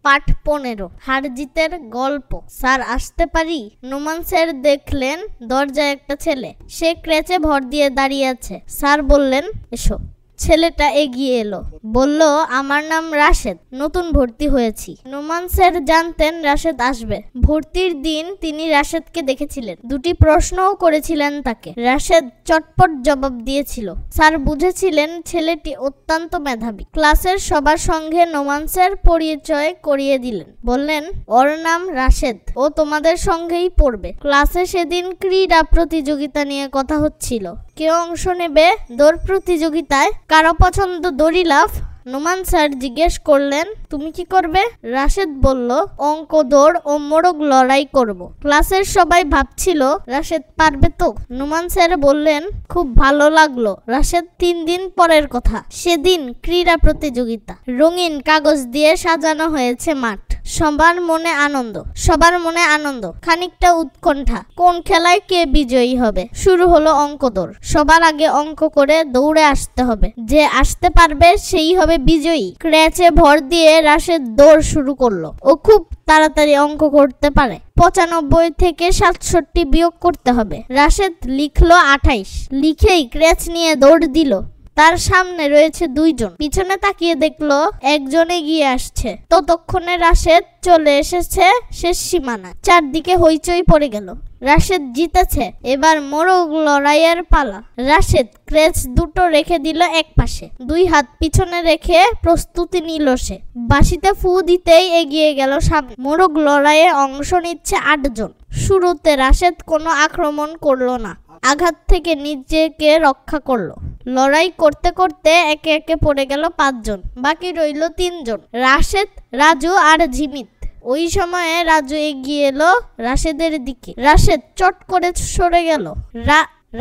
পাঠ 15 হার জিতের গল্প। স্যার আসতে পারি? নোমান স্যার দেখলেন দরজায় একটা ছেলে, সে ক্রেচে ভর দিয়ে দাঁড়িয়ে আছে। স্যার বললেন, এসো। ছেলেটা এগিয়ে এলো, বলল, আমার নাম রাশেদ, নতুন ভর্তি হয়েছি। নোমান স্যার জানতেন রাশেদ আসবে। ভর্তির দিন তিনি রাশেদকে দেখেছিলেন, দুটি প্রশ্নও করেছিলেন তাকে। রাশেদ চটপট জবাব দিয়েছিল। স্যার বুঝেছিলেন ছেলেটি অত্যন্ত মেধাবী। ক্লাসের সবার সঙ্গে নোমান স্যার পরিচয় করিয়ে দিলেন, বললেন, ওর নাম রাশেদ, ও তোমাদের সঙ্গেই পড়বে। ক্লাসে সেদিন ক্রীড়া প্রতিযোগিতা নিয়ে কথা হচ্ছিল। কেউ অংশ নেবে দৌড় প্রতিযোগিতায়? কারো পছন্দ দড়ি লাফ? নোমান স্যার জিজ্ঞেস করলেন, তুমি কি করবে? রাশেদ বলল, অঙ্ক দৌড় ও মোড়ক লড়াই করব। ক্লাসের সবাই ভাবছিল রাশেদ পারবে তো। নোমান স্যার বললেন, খুব ভালো লাগলো রাশেদ, 3 দিন পরের কথা। সেদিন ক্রীড়া প্রতিযোগিতা, রঙিন কাগজ দিয়ে সাজানো হয়েছে মাঠ। সবার মনে আনন্দ, খানিকটা উৎকণ্ঠা, কোন খেলায় কে বিজয়ী হবে। শুরু হলো অঙ্ক দৌড়। সবার আগে অঙ্ক করে দৌড়ে আসতে হবে, যে আসতে পারবে সেই হবে বিজয়ী। ক্রেচে ভর দিয়ে রাশেদ দৌড় শুরু করলো। ও খুব তাড়াতাড়ি অঙ্ক করতে পারে। 95 থেকে 67 বিয়োগ করতে হবে। রাশেদ লিখলো 28, লিখেই ক্রেচ নিয়ে দৌড় দিল। তার সামনে রয়েছে 2 জন। পিছনে তাকিয়ে দেখলো একজন এগিয়ে আসছে। ততক্ষণে রাশেদ চলে এসেছে শেষ সীমানা। চারদিকে হইচই পড়ে গেল। রাশেদ জিতেছে। এবার মোড়ক লড়াইয়ের পালা। রাশেদ ক্রেচ দুটো রেখে দিল এক পাশে, 2 হাত পিছনে রেখে প্রস্তুতি নিল সে। বাঁশিতে ফু দিতেই এগিয়ে গেল সামনে। মোড়ক লড়াইয়ে অংশ নিচ্ছে 8 জন। শুরুতে রাশেদ কোনো আক্রমণ করলো না, আঘাত থেকে নিজেকে রক্ষা করলো। লড়াই করতে করতে একে একে পড়ে গেল 5 জন, বাকি রইল 3 জন, রাশেদ, রাজু আর জিমিত। ওই সময়ে রাজু এগিয়ে এলো রাশেদের দিকে। রাশেদ চট করে সরে গেল।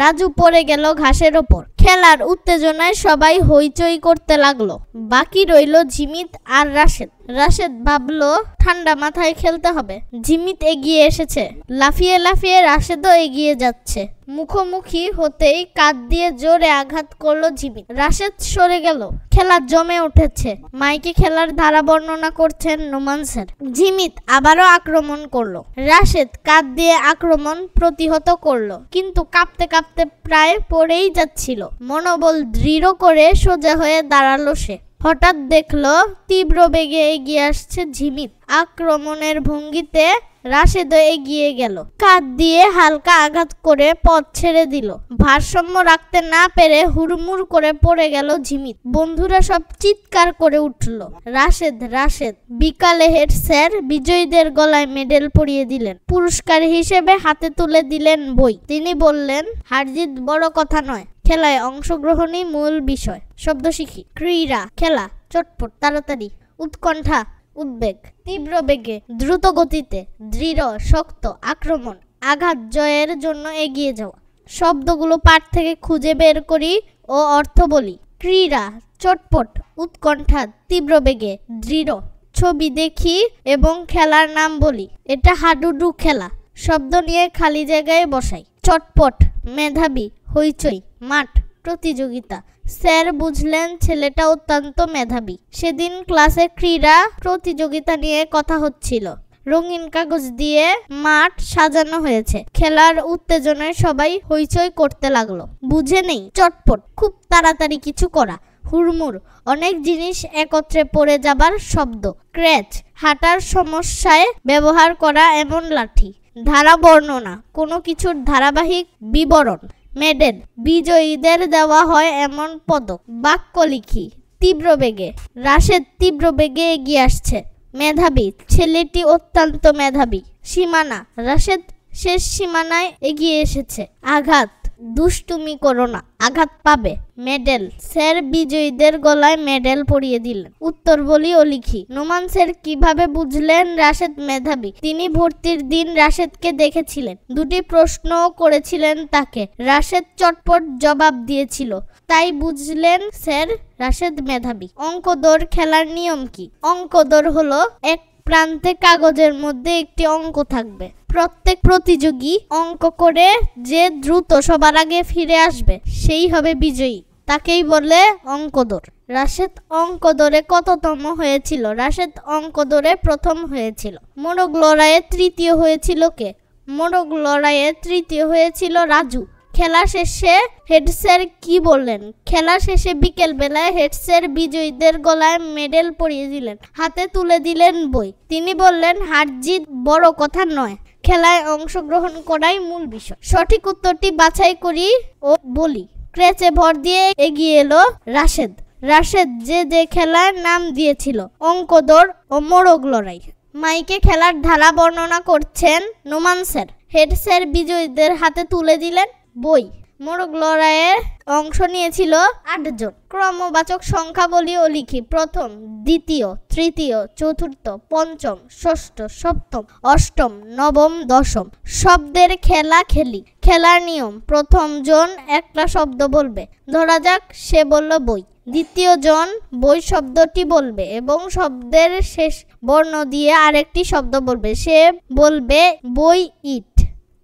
রাজু পড়ে গেল ঘাসের ওপর। খেলার উত্তেজনায় সবাই হইচই করতে লাগলো। বাকি রইল জিমিত আর রাশেদ। রাশেদ ভাবলো ঠান্ডা মাথায় খেলতে হবে। জিমিত এগিয়ে এসেছে, লাফিয়ে লাফিয়ে রাশেদও এগিয়ে যাচ্ছে। মুখোমুখি হতেই কাঁধ দিয়ে জোরে আঘাত করলো জিমিত। রাশেদ সরে গেল। খেলা জমে উঠেছে। মাইকে খেলার ধারা বর্ণনা করছেন নোমান স্যার। জিমিত আবারও আক্রমণ করলো। রাশেদ কাঁধ দিয়ে আক্রমণ প্রতিহত করলো, কিন্তু কাঁপতে কাঁপতে প্রায় পড়েই যাচ্ছিল। মনোবল দৃঢ় করে সোজা হয়ে দাঁড়ালো সে। হঠাৎ দেখলো তীব্র বেগে এগিয়ে আসছে জিমিত। আক্রমণের ভঙ্গিতে রাশেদও এগিয়ে গেল। কাঁধ দিয়ে হালকা আঘাত করে পথ ছেড়ে দিল। ভারসাম্য রাখতে না পেরে হুড়মুড় করে পড়ে গেল জিমিত। বন্ধুরা সব চিৎকার করে উঠল, রাশেদ, রাশেদ। বিকালে হেড স্যার বিজয়ীদের গলায় মেডেল পরিয়ে দিলেন। পুরস্কার হিসেবে হাতে তুলে দিলেন বই। তিনি বললেন, হারজিত বড় কথা নয়, খেলায় অংশগ্রহণই মূল বিষয়। শব্দ শিখি। ক্রীড়া, খেলা, চটপট, তাড়াতাড়ি, উৎকণ্ঠা, উদ্বেগ, তীব্র বেগে, দ্রুত গতিতে, দৃঢ়, শক্ত, আক্রমণ, আঘাত, জয়ের জন্য এগিয়ে যাওয়া। শব্দগুলো পাঠ থেকে খুঁজে বের করি ও অর্থ বলি। ক্রীড়া, চটপট, উৎকণ্ঠা, তীব্র বেগে, দৃঢ়। ছবি দেখি এবং খেলার নাম বলি। এটা হাডুডু খেলা। শব্দ নিয়ে খালি জায়গায় বসাই। চটপট, মেধাবী, হইচই, মাঠ, প্রতিযোগিতা। স্যার বুঝলেন ছেলেটা অত্যন্ত মেধাবী। সেদিন ক্লাসে ক্রীড়া প্রতিযোগিতা নিয়ে কথা হচ্ছিল। রঙিন কাগজ দিয়ে মাঠ সাজানো হয়েছে। খেলার উত্তেজনায় সবাই হইচই করতে লাগলো। বুঝে নেই, চটপট, খুব তাড়াতাড়ি কিছু করা। হুড়মুড়, অনেক জিনিস একত্রে পড়ে যাবার শব্দ। ক্র্যাচ, হাঁটার সমস্যায় ব্যবহার করা এমন লাঠি। ধারা বর্ণনা, কোনো কিছুর ধারাবাহিক বিবরণ। মেডেল, বিজয়ীদের দেওয়া হয় এমন পদক। বাক্য লিখি। তীব্র বেগে, রাশেদ তীব্র বেগে এগিয়ে আসছে। মেধাবী, ছেলেটি অত্যন্ত মেধাবী। সীমানা, রাশেদ শেষ সীমানায় এগিয়ে এসেছে। আঘাত, দুষ্টুমি করো না, আঘাত পাবে। মেডেল, স্যার বিজয়ীদের গলায় মেডেল পরিয়ে দিলেন। উত্তর বলি ও লিখি। নোমান স্যার কিভাবে বুঝলেন রাশেদ মেধাবী? তিনি ভর্তির দিন রাশেদকে দেখেছিলেন, 2টি প্রশ্নও করেছিলেন তাকে। রাশেদ চটপট জবাব দিয়েছিল, তাই বুঝলেন স্যার রাশেদ মেধাবী। অঙ্ক দৌড় খেলার নিয়ম কি? অঙ্ক দৌড় হলো এক প্রান্তে কাগজের মধ্যে একটি অঙ্ক থাকবে। প্রত্যেক প্রতিযোগী অঙ্ক করে যে দ্রুত সবার আগে ফিরে আসবে সেই হবে বিজয়ী। তাকেই বলে অঙ্ক দৌড়। রাশেদ অঙ্ক দৌড়ে কততম হয়েছিল? রাশেদ অঙ্ক দৌড়ে প্রথম হয়েছিল। মোরগ লড়াইয়ে তৃতীয় হয়েছিল কে? মোরগ লড়াইয়ে তৃতীয় হয়েছিল রাজু। খেলা শেষে হেড স্যার কি বললেন? খেলা শেষে বিকেল বেলায় হেড স্যার বিজয়ীদের গলায় মেডেল পরিয়ে দিলেন, হাতে তুলে দিলেন বই। তিনি বললেন, হার জিত বড় কথা নয়, খেলায় অংশগ্রহণ করাই মূল বিষয়। সঠিক উত্তরটি বাছাই করি ও বলি। ক্রেচে ভর দিয়ে এগিয়ে এলো রাশেদ। রাশেদ যে খেলার নাম দিয়েছিল অঙ্ক দৌড় ও মোরগ লড়াই। মাইকে খেলার ধারা বর্ণনা করছেন নোমান স্যার। হেড স্যার বিজয়ীদের হাতে তুলে দিলেন বই। মোরগ লড়াইয়ে অংশ নিয়েছিল 8 জন। ক্রমবাচক সংখ্যা বলি ও লিখি। প্রথম, দ্বিতীয়, তৃতীয়, চতুর্থ, পঞ্চম, ষষ্ঠ, সপ্তম, অষ্টম, নবম, দশম। শব্দের খেলা খেলি। খেলার নিয়ম, প্রথম জন একটা শব্দ বলবে, ধরা যাক সে বলল বই। দ্বিতীয় জন বই শব্দটি বলবে এবং শব্দের শেষ বর্ণ দিয়ে আরেকটি শব্দ বলবে, সে বলবে বই ইট।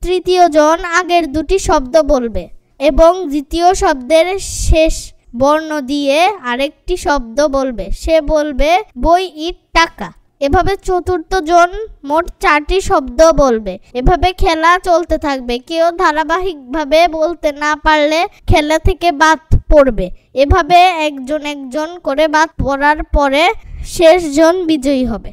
তৃতীয় জন আগের দুটি শব্দ বলবে এবং দ্বিতীয় শব্দের শেষ বর্ণ দিয়ে আরেকটি শব্দ বলবে, সে বলবে বই ইট টাকা। এভাবে চতুর্থ জন মোট 4টি শব্দ বলবে। এভাবে খেলা চলতে থাকবে। কেউ ধারাবাহিকভাবে বলতে না পারলে খেলা থেকে বাদ পড়বে। এভাবে একজন একজন করে বাদ পড়ার পরে শেষ জন বিজয়ী হবে।